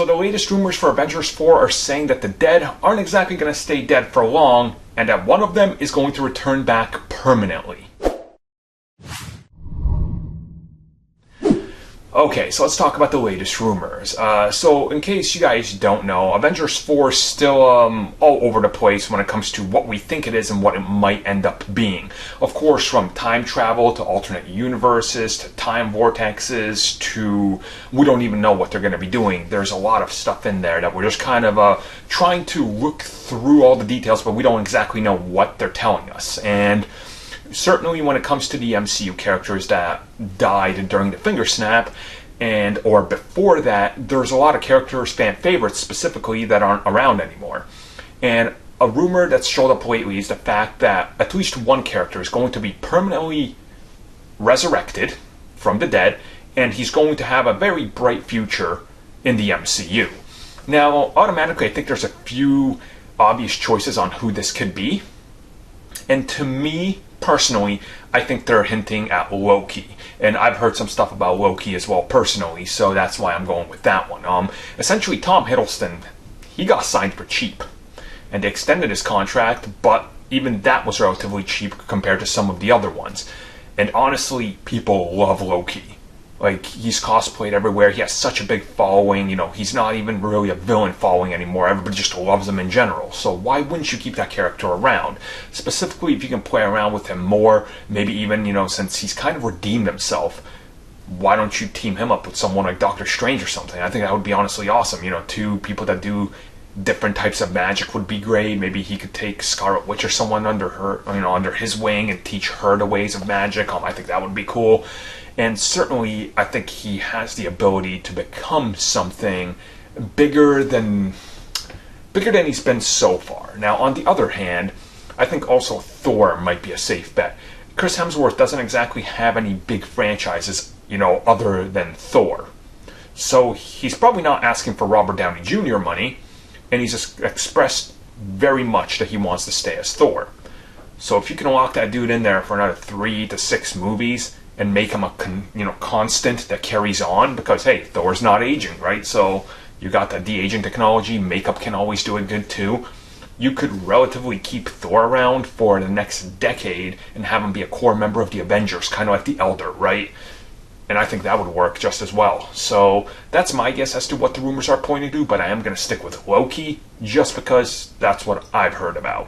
So the latest rumors for Avengers 4 are saying that the dead aren't exactly going to stay dead for long, and that one of them is going to return back permanently. Okay, so let's talk about the latest rumors. So in case you guys don't know, Avengers 4 is still all over the place when it comes to what we think it is and what it might end up being. Of course, from time travel to alternate universes to time vortexes to we don't even know what they're going to be doing. There's a lot of stuff in there that we're just kind of trying to look through all the details, but we don't exactly know what they're telling us. And certainly when it comes to the MCU characters that died during the finger snap, or before that, there's a lot of characters, fan favorites specifically, that aren't around anymore. And a rumor that's showed up lately is the fact that at least one character is going to be permanently resurrected from the dead, and he's going to have a very bright future in the MCU. Now, automatically, I think there's a few obvious choices on who this could be. And to me, personally, I think they're hinting at Loki. And I've heard some stuff about Loki as well personally, so that's why I'm going with that one. Essentially, Tom Hiddleston, he got signed for cheap. And they extended his contract, but even that was relatively cheap compared to some of the other ones. And honestly, people love Loki. Like, he's cosplayed everywhere. He has such a big following. You know, he's not even really a villain following anymore. Everybody just loves him in general. So why wouldn't you keep that character around? Specifically, if you can play around with him more, maybe even, you know, since he's kind of redeemed himself, why don't you team him up with someone like Doctor Strange or something? I think that would be honestly awesome. You know, two people that do different types of magic would be great. Maybe he could take Scarlet Witch or someone under her, you know, under his wing and teach her the ways of magic. I think that would be cool. And certainly, I think he has the ability to become something bigger than he's been so far. Now, on the other hand, I think also Thor might be a safe bet. Chris Hemsworth doesn't exactly have any big franchises, you know, other than Thor. So he's probably not asking for Robert Downey Jr. money, and he's just expressed very much that he wants to stay as Thor. So if you can lock that dude in there for another 3 to 6 movies, and make him a constant that carries on, because hey, Thor's not aging, right? So you got the de-aging technology, makeup can always do it good too. You could relatively keep Thor around for the next decade and have him be a core member of the Avengers, kind of like the Elder, right? And I think that would work just as well. So that's my guess as to what the rumors are pointing to, but I am going to stick with Loki just because that's what I've heard about.